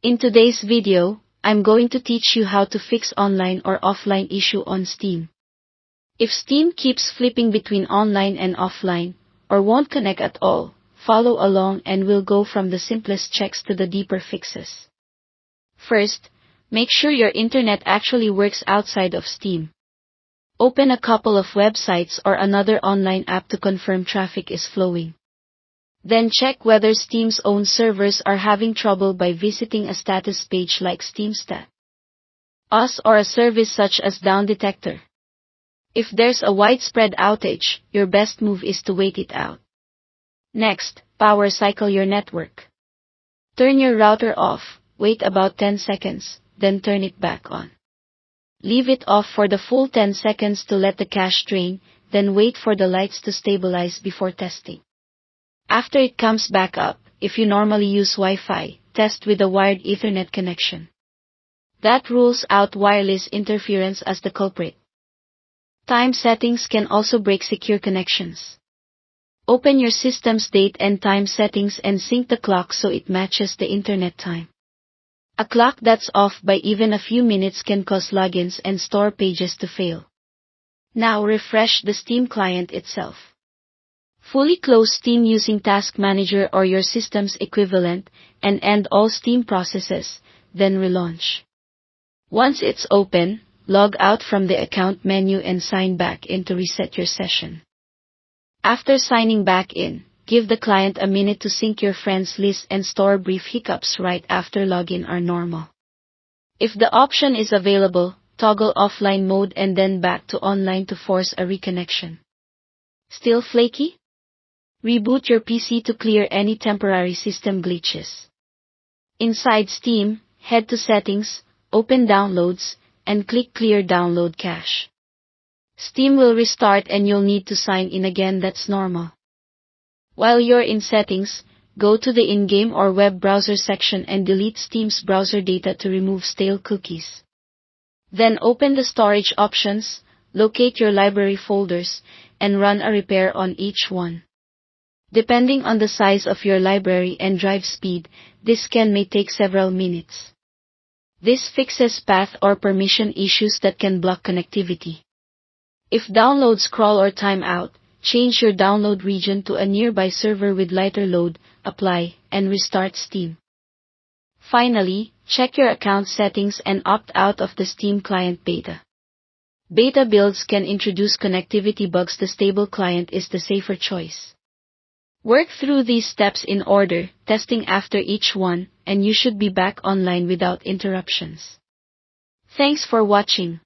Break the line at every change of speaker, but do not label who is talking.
In today's video, I'm going to teach you how to fix online or offline issue on Steam. If Steam keeps flipping between online and offline, or won't connect at all, follow along and we'll go from the simplest checks to the deeper fixes. First, make sure your internet actually works outside of Steam. Open a couple of websites or another online app to confirm traffic is flowing. Then check whether Steam's own servers are having trouble by visiting a status page like SteamStat Us or a service such as Down Detector. If there's a widespread outage, your best move is to wait it out. Next, power cycle your network. Turn your router off, wait about 10 seconds, then turn it back on. Leave it off for the full 10 seconds to let the cache drain, then wait for the lights to stabilize before testing. After it comes back up, if you normally use Wi-Fi, test with a wired Ethernet connection. That rules out wireless interference as the culprit. Time settings can also break secure connections. Open your system's date and time settings and sync the clock so it matches the internet time. A clock that's off by even a few minutes can cause logins and store pages to fail. Now refresh the Steam client itself. Fully close Steam using Task Manager or your system's equivalent, and end all Steam processes, then relaunch. Once it's open, log out from the account menu and sign back in to reset your session. After signing back in, give the client a minute to sync your friends list and store. Brief hiccups right after login are normal. If the option is available, toggle offline mode and then back to online to force a reconnection. Still flaky? Reboot your PC to clear any temporary system glitches. Inside Steam, head to Settings, open Downloads, and click Clear Download Cache. Steam will restart and you'll need to sign in again. That's normal. While you're in Settings, go to the in-game or web browser section and delete Steam's browser data to remove stale cookies. Then open the storage options, locate your library folders, and run a repair on each one. Depending on the size of your library and drive speed, this may take several minutes. This fixes path or permission issues that can block connectivity. If downloads crawl or time out, change your download region to a nearby server with lighter load, apply, and restart Steam. Finally, check your account settings and opt out of the Steam client beta. Beta builds can introduce connectivity bugs. The stable client is the safer choice. Work through these steps in order, testing after each one, and you should be back online without interruptions. Thanks for watching.